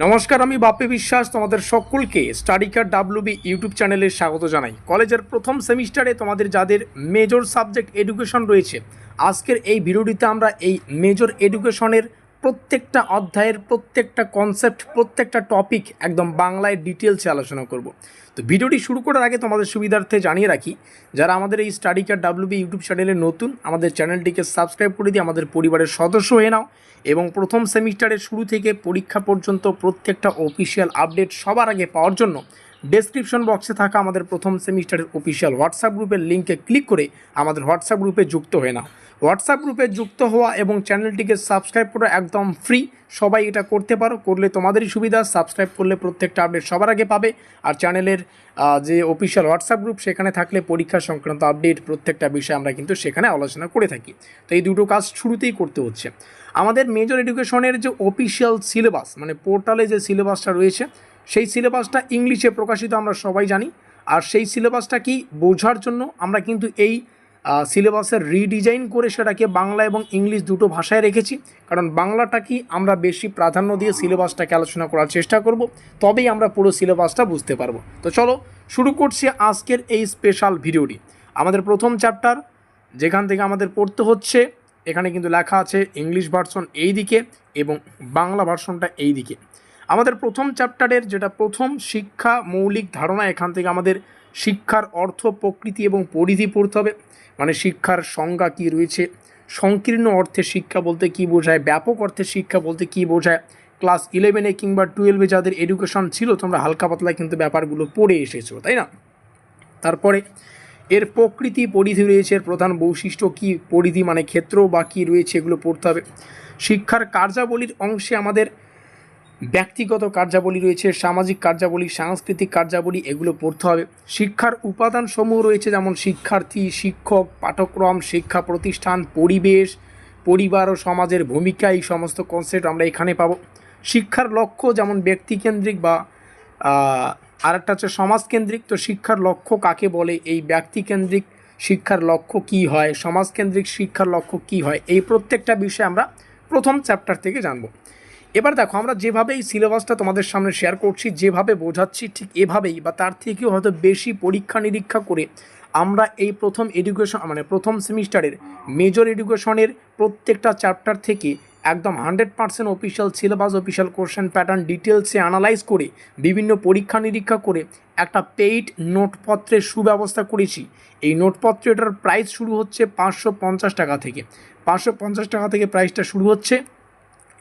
নমস্কার, আমি বাপ্পি বিশ্বাস তোমাদের সকলকে স্টাডি কার্ড ডাব্লিউবি ইউটিউব চ্যানেলে স্বাগত জানাই। কলেজের প্রথম সেমিস্টারে তোমাদের যাদের মেজর সাবজেক্ট এডুকেশন রয়েছে, আজকের এই ভিডিওটিতে আমরা এই মেজর এডুকেশনের প্রত্যেকটা অধ্যায়ের প্রত্যেকটা কনসেপ্ট, প্রত্যেকটা টপিক একদম বাংলায় ডিটেলসে আলোচনা করব। তো ভিডিওটি শুরু করার আগে তোমাদের সুবিধার্থে জানিয়ে রাখি, যারা আমাদের এই স্টাডি কার্ড ডাব্লিউবি ইউটিউব চ্যানেলে নতুন, আমাদের চ্যানেলটিকে সাবস্ক্রাইব করে দিয়ে আমাদের পরিবারের সদস্য হয়ে নাও এবং প্রথম সেমিস্টারের শুরু থেকে পরীক্ষা পর্যন্ত প্রত্যেকটা অফিসিয়াল আপডেট সবার আগে পাওয়ার জন্য ডেসক্রিপশন বক্সে থাকা আমাদের প্রথম সেমিস্টারের অফিসিয়াল হোয়াটসঅ্যাপ গ্রুপের লিঙ্কে ক্লিক করে আমাদের হোয়াটসঅ্যাপ গ্রুপে যুক্ত হয়ে নাও। হোয়াটসঅ্যাপ গ্রুপে যুক্ত হওয়া এবং চ্যানেলটিকে সাবস্ক্রাইব করা একদম ফ্রি, সবাই এটা করতে পারো, করলে তোমাদেরই সুবিধা। সাবস্ক্রাইব করলে প্রত্যেকটা আপডেট সবার আগে পাবে। আর চ্যানেলের যে অফিসিয়াল হোয়াটসঅ্যাপ গ্রুপ, সেখানে থাকলে পরীক্ষা সংক্রান্ত আপডেট প্রত্যেকটা বিষয়ে আমরা কিন্তু সেখানে আলোচনা করে থাকি। তো এই দুটো কাজ শুরুতেই করতে হচ্ছে। আমাদের মেজর এডুকেশনের যে অফিসিয়াল সিলেবাস, মানে পোর্টালে যে সিলেবাসটা রয়েছে, সেই সিলেবাসটা ইংলিশে প্রকাশিত, আমরা সবাই জানি। আর সেই সিলেবাসটা কি বোঝার জন্য আমরা কিন্তু এই সিলেবাসের রিডিজাইন করে সেটাকে বাংলা এবং ইংলিশ দুটো ভাষায় রেখেছি। কারণ বাংলাটা কি আমরা বেশি প্রাধান্য দিয়ে সিলেবাসটাকে আলোচনা করার চেষ্টা করব, তবেই আমরা পুরো সিলেবাসটা বুঝতে পারবো। তো চলো শুরু করছি আজকের এই স্পেশাল ভিডিওটি। আমাদের প্রথম চ্যাপ্টার যেখান থেকে আমাদের পড়তে হচ্ছে, এখানে কিন্তু লেখা আছে ইংলিশ ভার্সন এই দিকে এবং বাংলা ভার্সনটা এই দিকে। আমাদের প্রথম চ্যাপ্টারের যেটা প্রথম শিক্ষা মৌলিক ধারণা, এখান থেকে আমাদের শিক্ষার অর্থ, প্রকৃতি এবং পরিধি পড়তে হবে। মানে শিক্ষার সংজ্ঞা কী রয়েছে, সংকীর্ণ অর্থে শিক্ষা বলতে কী বোঝায়, ব্যাপক অর্থে শিক্ষা বলতে কী বোঝায়। ক্লাস 11 কিংবা 12 যাদের এডুকেশন ছিল, তোমরা হালকা পাতলায় কিন্তু ব্যাপারগুলো পড়ে এসেছো, তাই না? তারপরে এর প্রকৃতি, পরিধি রয়েছে, এর প্রধান বৈশিষ্ট্য কী, পরিধি মানে ক্ষেত্র বা কী রয়েছে, এগুলো পড়তে হবে। শিক্ষার কার্যাবলীর অংশে আমাদের ব্যক্তিগত কার্যাবলী রয়েছে, সামাজিক কার্যাবলী, সাংস্কৃতিক কার্যাবলী, এগুলো পড়তে হবে। শিক্ষার উপাদানসমূহ রয়েছে, যেমন শিক্ষার্থী, শিক্ষক, পাঠ্যক্রম, শিক্ষা প্রতিষ্ঠান, পরিবেশ, পরিবার ও সমাজের ভূমিকা, এই সমস্ত কনসেপ্ট আমরা এখানে পাবো। শিক্ষার লক্ষ্য যেমন ব্যক্তিকেন্দ্রিক বা আরেকটা হচ্ছে সমাজকেন্দ্রিক। তো শিক্ষার লক্ষ্য কাকে বলে, এই ব্যক্তিকেন্দ্রিক শিক্ষার লক্ষ্য কী হয়, সমাজকেন্দ্রিক শিক্ষার লক্ষ্য কী হয়, এই প্রত্যেকটা বিষয় আমরা প্রথম চ্যাপ্টার থেকে জানবো। এবার দেখো, আমরা যেভাবে এই সিলেবাসটা তোমাদের সামনে শেয়ার করছি, যেভাবে বোঝাচ্ছি, ঠিক এভাবেই বা তার থেকেও হয়তো বেশি পরীক্ষা নিরীক্ষা করে আমরা এই প্রথম এডুকেশন মানে প্রথম সেমিস্টারের মেজর এডুকেশনের প্রত্যেকটা চ্যাপ্টার থেকে একদম 100% official syllabus, official question pattern ডিটেলসে অ্যানালাইজ করে, বিভিন্ন পরীক্ষা নিরীক্ষা করে একটা পেইড নোটপত্রের সুব্যবস্থা করেছি। এই নোটপত্রটার প্রাইস শুরু হচ্ছে 550 টাকা থেকে। 550 টাকা থেকে প্রাইসটা শুরু হচ্ছে।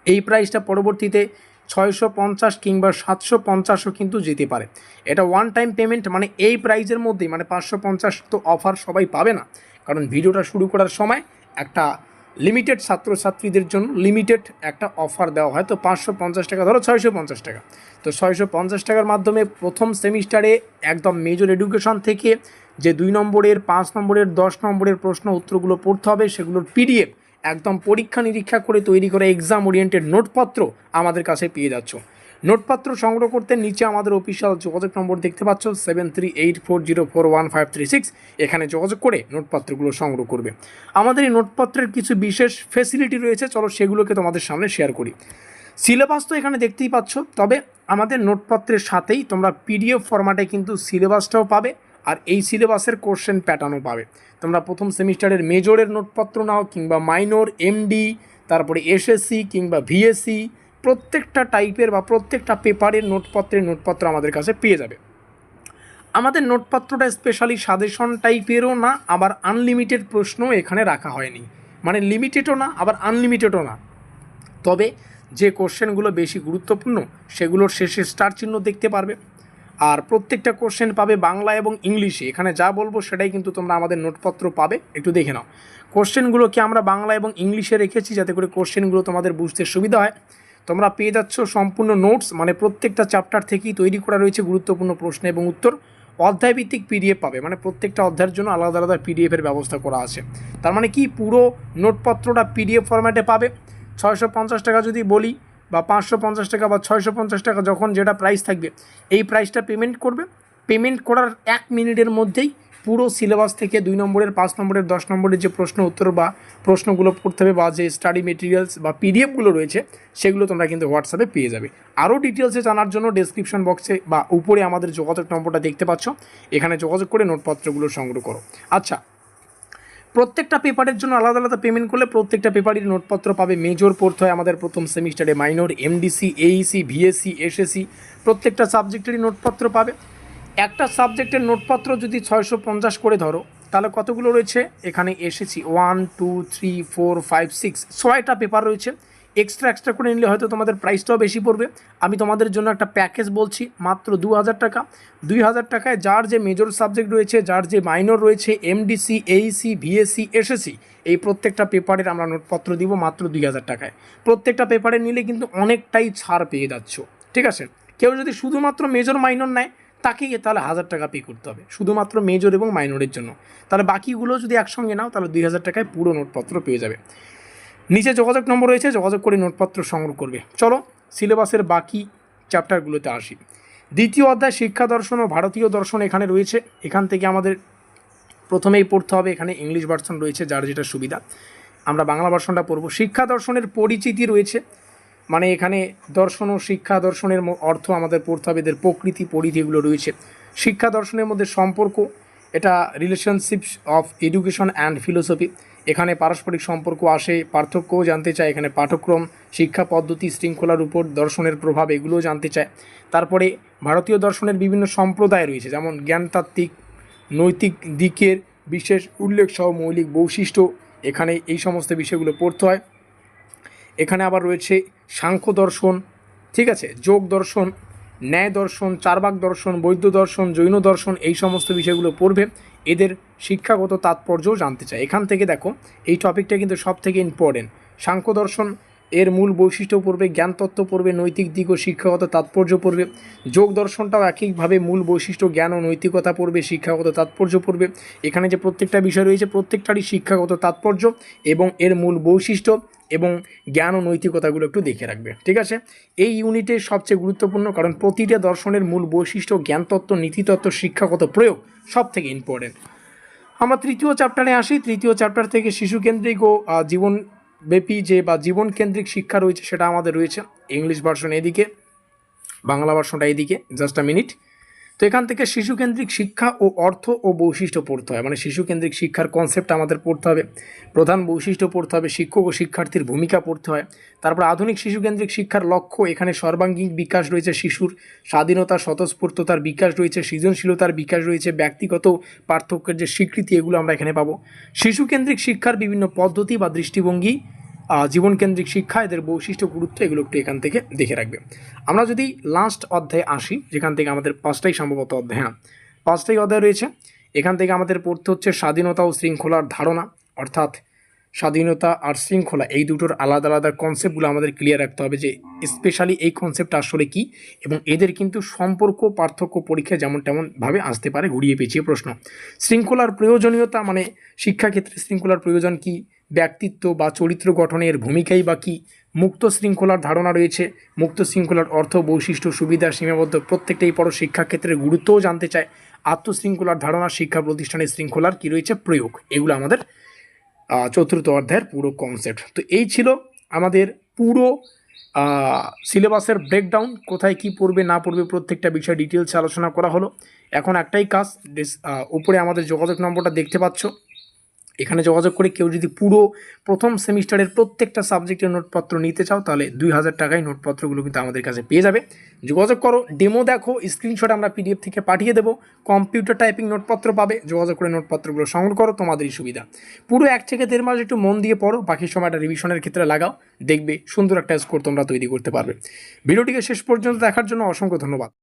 এই প্রাইসটা পরবর্তীতে 650 কিংবা 750ও কিন্তু যেতে পারে। এটা ওয়ান টাইম পেমেন্ট, মানে এই প্রাইসের মধ্যেই, মানে 550 তো অফার সবাই পাবে না, কারণ ভিডিওটা শুরু করার সময় একটা লিমিটেড ছাত্রছাত্রীদের জন্য লিমিটেড একটা অফার দেওয়া হয়। তো 550 টাকা, ধরো 650 টাকা। তো 650 টাকার মাধ্যমে প্রথম সেমিস্টারে একদম মেজর এডুকেশন থেকে যে 2 নম্বরের, 5 নম্বরের, 10 নম্বরের প্রশ্ন উত্তরগুলো পড়তে হবে, সেগুলোর পিডিএফ একদম পরীক্ষা নিরীক্ষা করে তৈরি করে এক্সাম ওরিয়েন্টেড নোটপত্র আমাদের কাছে পেয়ে যাচ্ছ। নোটপত্র সংগ্রহ করতে নিচে আমাদের অফিসিয়াল যোগাযোগ নম্বর দেখতে পাচ্ছ, 7384041536। এখানে যোগাযোগ করে নোটপত্রগুলো সংগ্রহ করবে। আমাদের এই নোটপত্রের কিছু বিশেষ ফেসিলিটি রয়েছে, চলো সেগুলোকে তোমাদের সামনে শেয়ার করি। সিলেবাস তো এখানে দেখতেই পাচ্ছ, তবে আমাদের নোটপত্রের সাথেই তোমরা পিডিএফ ফরম্যাটে কিন্তু সিলেবাসটাও পাবে, আর এই সিলেবাসের কোশ্চেন প্যাটার্নও পাবে। তোমরা প্রথম সেমিস্টারের মেজরের নোটপত্র নাও কিংবা মাইনর, এমডি, তারপরে এসএসসি কিংবা ভিএসসি, প্রত্যেকটা টাইপের বা প্রত্যেকটা পেপারের নোটপত্র আমাদের কাছে পেয়ে যাবে। আমাদের নোটপত্রটা স্পেশালি সাজেশন টাইপেরও না, আবার আনলিমিটেড প্রশ্নও এখানে রাখা হয়নি। মানে লিমিটেডও না, আবার আনলিমিটেডও না। তবে যে কোশ্চেনগুলো বেশি গুরুত্বপূর্ণ, সেগুলোর শেষে স্টার চিহ্ন দেখতে পারবে। আর প্রত্যেকটা কোশ্চেন পাবে বাংলা এবং ইংলিশে। এখানে যা বলবো সেটাই কিন্তু তোমরা আমাদের নোটপত্র পাবে। একটু দেখে নাও, কোশ্চেনগুলোকে আমরা বাংলা এবং ইংলিশে রেখেছি যাতে করে কোশ্চেনগুলো তোমাদের বুঝতে সুবিধা হয়। তোমরা পেয়ে যাচ্ছ সম্পূর্ণ নোটস, মানে প্রত্যেকটা চ্যাপ্টার থেকেই তৈরি করা রয়েছে গুরুত্বপূর্ণ প্রশ্ন এবং উত্তর। অধ্যায়ভিত্তিক পিডিএফ পাবে, মানে প্রত্যেকটা অধ্যায়ের জন্য আলাদা আলাদা পিডিএফের ব্যবস্থা করা আছে। তার মানে কি, পুরো নোটপত্রটা পিডিএফ ফরম্যাটে পাবে। 650 টাকা যদি বলি, বা 550 টাকা বা 650 টাকা, যখন যেটা প্রাইস থাকবে, এই প্রাইসটা পেমেন্ট করবে। পেমেন্ট করার 1 মিনিটের মধ্যেই পুরো সিলেবাস থেকে 2 নম্বরের 5 নম্বরের 10 নম্বরের যে প্রশ্ন উত্তর বা প্রশ্নগুলো পড়তে হবে বা যে স্টাডি মেটেরিয়ালস বা পিডিএফগুলো রয়েছে সেগুলো তোমরা কিন্তু হোয়াটসঅ্যাপে পেয়ে যাবে। আরও ডিটেলসে জানার জন্য ডেসক্রিপশন বক্সে বা উপরে আমাদের যোগাযোগ নম্বরটা দেখতে পাচ্ছ, এখানে যোগাযোগ করে নোটপত্রগুলো সংগ্রহ করো। আচ্ছা, প্রত্যেকটা পেপারের জন্য আলাদা আলাদা পেমেন্ট করলে প্রত্যেকটা পেপারের নোটপত্র পাবে। মেজর পড়তে হয় আমাদের প্রথম সেমিস্টারে, minor, MDC, Aisi, VSC, SSC প্রত্যেকটা সাবজেক্টেরই নোটপত্র পাবে। একটা সাবজেক্টের নোটপত্র যদি 650 করে ধরো তাহলে কতগুলো রয়েছে এখানে এসেছি 1 2 3 4 5 6 ছয়টা পেপার রয়েছে। এক্সট্রা করে নিলে হয়তো তোমাদের প্রাইসটাও বেশি পড়বে। আমি তোমাদের জন্য একটা প্যাকেজ বলছি, মাত্র 2000 টাকা। 2000 টাকায় যার যে মেজর সাবজেক্ট রয়েছে, যার যে মাইনর রয়েছে, এমডিসি, এইসি, ভিএসসি, এসএসসি, এই প্রত্যেকটা পেপারের আমরা নোটপত্র দিব মাত্র 2000 টাকায়। প্রত্যেকটা পেপারে নিলে কিন্তু অনেকটাই ছাড় পেয়ে যাচ্ছ, ঠিক আছে। কেউ যদি শুধুমাত্র মেজর মাইনর নেয় তাকে তাহলে 1000 টাকা পে করতে হবে শুধুমাত্র মেজর এবং মাইনরের জন্য। তাহলে বাকিগুলো যদি একসঙ্গে নাও তাহলে 2000 টাকায় পুরো নোটপত্র পেয়ে যাবে। নিচে যোগাযোগ নম্বর রয়েছে, যোগাযোগ করে নোটপত্র সংগ্রহ করবে। চলো সিলেবাসের বাকি চ্যাপ্টারগুলোতে আসি। দ্বিতীয় অধ্যায় শিক্ষা দর্শন ও ভারতীয় দর্শন এখানে রয়েছে। এখান থেকে আমাদের প্রথমেই পড়তে হবে, এখানে ইংলিশ ভার্সন রয়েছে, যার যেটা সুবিধা। আমরা বাংলা ভার্সনটা পড়ব। শিক্ষা দর্শনের পরিচিতি রয়েছে, মানে এখানে দর্শন ও শিক্ষা দর্শনের অর্থ আমাদের পড়তে হবে, এদের প্রকৃতি পরিধি এগুলো রয়েছে। শিক্ষা দর্শনের মধ্যে সম্পর্ক, এটা relationships of education and philosophy, এখানে পারস্পরিক সম্পর্ক আসে, পার্থক্যও জানতে চায়, এখানে পাঠ্যক্রম, শিক্ষা পদ্ধতি, শৃঙ্খলার উপর দর্শনের প্রভাব এগুলোও জানতে চায়। তারপরে ভারতীয় দর্শনের বিভিন্ন সম্প্রদায় রয়েছে, যেমন জ্ঞানতাত্ত্বিক, নৈতিক দিকের বিশেষ উল্লেখ সহ মৌলিক বৈশিষ্ট্য, এখানে এই সমস্ত বিষয়গুলো পড়তে হয়। এখানে আবার রয়েছে সাংখ্য দর্শন, ঠিক আছে, যোগ দর্শন, ন্যায় দর্শন, চারবাক দর্শন, বৌদ্ধ দর্শন, জৈন দর্শন, এই সমস্ত বিষয়গুলো পড়বে। এদের শিক্ষাগত তাৎপর্যও জানতে চায়। এখান থেকে দেখো এই টপিকটা কিন্তু সব থেকে ইম্পর্টেন্ট। সাংখ্য দর্শন এর মূল বৈশিষ্ট্য পড়বে, জ্ঞানতত্ত্ব পড়বে, নৈতিক দিক ও শিক্ষাগত তাৎপর্য পড়বে। যোগ দর্শনটাও একইভাবে মূল বৈশিষ্ট্য, জ্ঞান ও নৈতিকতা পড়বে, শিক্ষাগত তাৎপর্য পড়বে। এখানে যে প্রত্যেকটা বিষয় রয়েছে প্রত্যেকটারই শিক্ষাগত তাৎপর্য এবং এর মূল বৈশিষ্ট্য এবং জ্ঞান ও নৈতিকতাগুলো একটু দেখে রাখবে, ঠিক আছে। এই ইউনিটের সবচেয়ে গুরুত্বপূর্ণ, কারণ প্রতিটা দর্শনের মূল বৈশিষ্ট্য, জ্ঞানতত্ত্ব, নীতিতত্ত্ব, শিক্ষাগত প্রয়োগ সব থেকে ইম্পর্টেন্ট। আমরা তৃতীয় চ্যাপ্টারে আসি। তৃতীয় চ্যাপ্টার থেকে শিশুকেন্দ্রিক ও জীবনব্যাপী যে বা জীবনকেন্দ্রিক শিক্ষা রয়েছে সেটা আমাদের রয়েছে। ইংলিশ ভার্সন এদিকে, বাংলা ভার্সনটা এদিকে, জাস্ট আ মিনিট। তো এখান থেকে শিশুকেন্দ্রিক শিক্ষা ও অর্থ ও বৈশিষ্ট্য পড়তে হয়, মানে শিশুকেন্দ্রিক শিক্ষার কনসেপ্ট আমাদের পড়তে হবে, প্রধান বৈশিষ্ট্য পড়তে হবে, শিক্ষক ও শিক্ষার্থীর ভূমিকা পড়তে হয়। তারপর আধুনিক শিশুকেন্দ্রিক শিক্ষার লক্ষ্য, এখানে সর্বাঙ্গীন বিকাশ রয়েছে, শিশুর স্বাধীনতা স্বতঃস্ফূর্ততার বিকাশ রয়েছে, সৃজনশীলতার বিকাশ রয়েছে, ব্যক্তিগত পার্থক্যের যে স্বীকৃতি এগুলো আমরা এখানে পাবো। শিশুকেন্দ্রিক শিক্ষার বিভিন্ন পদ্ধতি বা দৃষ্টিভঙ্গি, জীবনকেন্দ্রিক শিক্ষা, এদের বৈশিষ্ট্য, গুরুত্ব এগুলো একটু এখান থেকে দেখে রাখবে। আমরা যদি লাস্ট অধ্যায়ে আসি, যেখান থেকে আমাদের 5টাই সম্ভবত অধ্যায়, হ্যাঁ 5টাই অধ্যায় রয়েছে। এখান থেকে আমাদের পড়তে হচ্ছে স্বাধীনতা ও শৃঙ্খলার ধারণা, অর্থাৎ স্বাধীনতা আর শৃঙ্খলা এই দুটোর আলাদা আলাদা কনসেপ্টগুলো আমাদের ক্লিয়ার রাখতে হবে, যে স্পেশালি এই কনসেপ্টটা আসলে কী এবং এদের কিন্তু সম্পর্ক পার্থক্য পরীক্ষায় যেমন তেমনভাবে আসতে পারে, ঘুরিয়ে পেঁচিয়ে প্রশ্ন। শৃঙ্খলার প্রয়োজনীয়তা, মানে শিক্ষাক্ষেত্রে শৃঙ্খলার প্রয়োজন কী, ব্যক্তিত্ব বা চরিত্র গঠনের ভূমিকাই বা কী। মুক্ত শৃঙ্খলার ধারণা রয়েছে, মুক্ত শৃঙ্খলার অর্থ, বৈশিষ্ট্য, সুবিধা, সীমাবদ্ধ প্রত্যেকটাই পড়ো। শিক্ষাক্ষেত্রের গুরুত্বও জানতে চায়। আত্মশৃঙ্খলার ধারণা, শিক্ষা প্রতিষ্ঠানের শৃঙ্খলার কী রয়েছে প্রয়োগ, এগুলো আমাদের চতুর্থ অধ্যায়ের পুরো কনসেপ্ট। তো এই ছিল আমাদের পুরো সিলেবাসের ব্রেকডাউন, কোথায় কি পড়বে না পড়বে প্রত্যেকটা বিষয় ডিটেলসে আলোচনা করা হলো। এখন একটাই কাজ, উপরে আমাদের যোগাযোগ নম্বরটা দেখতে পাচ্ছ, এখানে যোগাযোগ করে কেউ যদি পুরো প্রথম সেমিস্টারের প্রত্যেকটা সাবজেক্টের নোটপত্র নিতে চাও তাহলে 2000 টাকায় নোটপত্রগুলো কিন্তু আমাদের কাছে পেয়ে যাবে। যোগাযোগ করো, ডেমো দেখো, স্ক্রিনশট আমরা পিডিএফ থেকে পাঠিয়ে দেবো, কম্পিউটার টাইপিং নোটপত্র পাবে। যোগাযোগ করে নোটপত্রগুলো সংগ্রহ করো, তোমাদেরই সুবিধা। পুরো 1 থেকে 1.5 মাস একটু মন দিয়ে পড়ো, বাকি সময়টা রিভিশনের ক্ষেত্রে লাগাও, দেখবে সুন্দর একটা স্কোর তোমরা তৈরি করতে পারবে। ভিডিওটিকে শেষ পর্যন্ত দেখার জন্য অসংখ্য ধন্যবাদ।